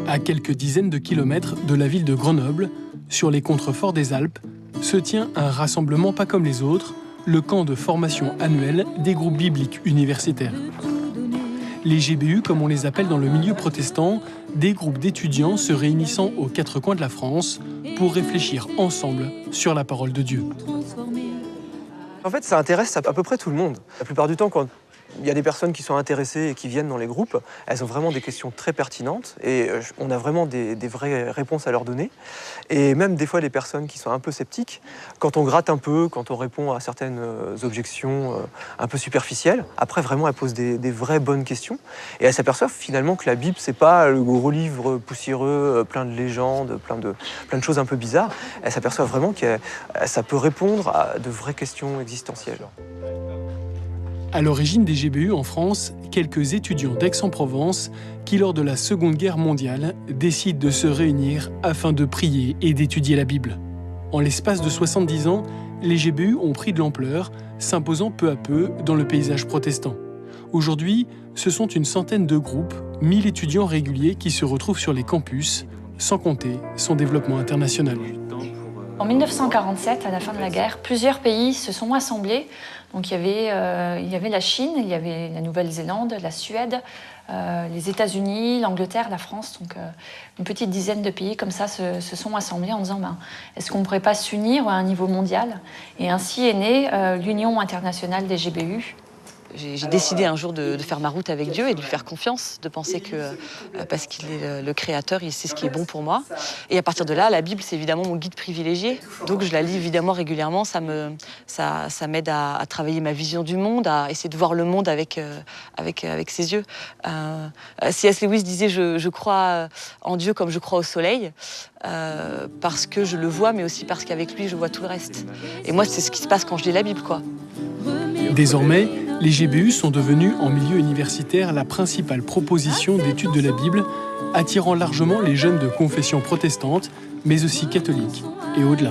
À quelques dizaines de kilomètres de la ville de Grenoble, sur les contreforts des Alpes, se tient un rassemblement pas comme les autres, le camp de formation annuel des groupes bibliques universitaires. Les GBU, comme on les appelle dans le milieu protestant, des groupes d'étudiants se réunissant aux quatre coins de la France pour réfléchir ensemble sur la parole de Dieu. En fait, ça intéresse à peu près tout le monde. La plupart du temps, quand il y a des personnes qui sont intéressées et qui viennent dans les groupes, elles ont vraiment des questions très pertinentes et on a vraiment des vraies réponses à leur donner. Et même des fois, les personnes qui sont un peu sceptiques, quand on gratte un peu, quand on répond à certaines objections un peu superficielles, après vraiment elles posent des vraies bonnes questions et elles s'aperçoivent finalement que la Bible, c'est pas le gros livre poussiéreux, plein de légendes, plein de choses un peu bizarres. Elles s'aperçoivent vraiment que ça peut répondre à de vraies questions existentielles. À l'origine des GBU en France, quelques étudiants d'Aix-en-Provence qui, lors de la Seconde Guerre mondiale, décident de se réunir afin de prier et d'étudier la Bible. En l'espace de 70 ans, les GBU ont pris de l'ampleur, s'imposant peu à peu dans le paysage protestant. Aujourd'hui, ce sont une centaine de groupes, 1000 étudiants réguliers qui se retrouvent sur les campus, sans compter son développement international. En 1947, à la fin de la guerre, plusieurs pays se sont assemblés. Donc il y avait la Chine, il y avait la Nouvelle-Zélande, la Suède, les États-Unis, l'Angleterre, la France. Donc une petite dizaine de pays comme ça se sont assemblés en disant est-ce qu'on ne pourrait pas s'unir à un niveau mondial? Et ainsi est née l'Union internationale des GBU. J'ai décidé un jour de faire ma route avec Dieu et de lui faire confiance, de penser que, parce qu'il est le créateur, il sait ce qui est bon pour moi. Et à partir de là, la Bible, c'est évidemment mon guide privilégié. Donc je la lis évidemment régulièrement, ça m'aide à travailler ma vision du monde, à essayer de voir le monde avec ses yeux. C.S. Lewis disait je crois en Dieu comme je crois au soleil, parce que je le vois, mais aussi parce qu'avec lui, je vois tout le reste. Et moi, c'est ce qui se passe quand je lis la Bible, quoi. Désormais, les GBU sont devenus en milieu universitaire la principale proposition d'étude de la Bible, attirant largement les jeunes de confession protestante, mais aussi catholique et au-delà.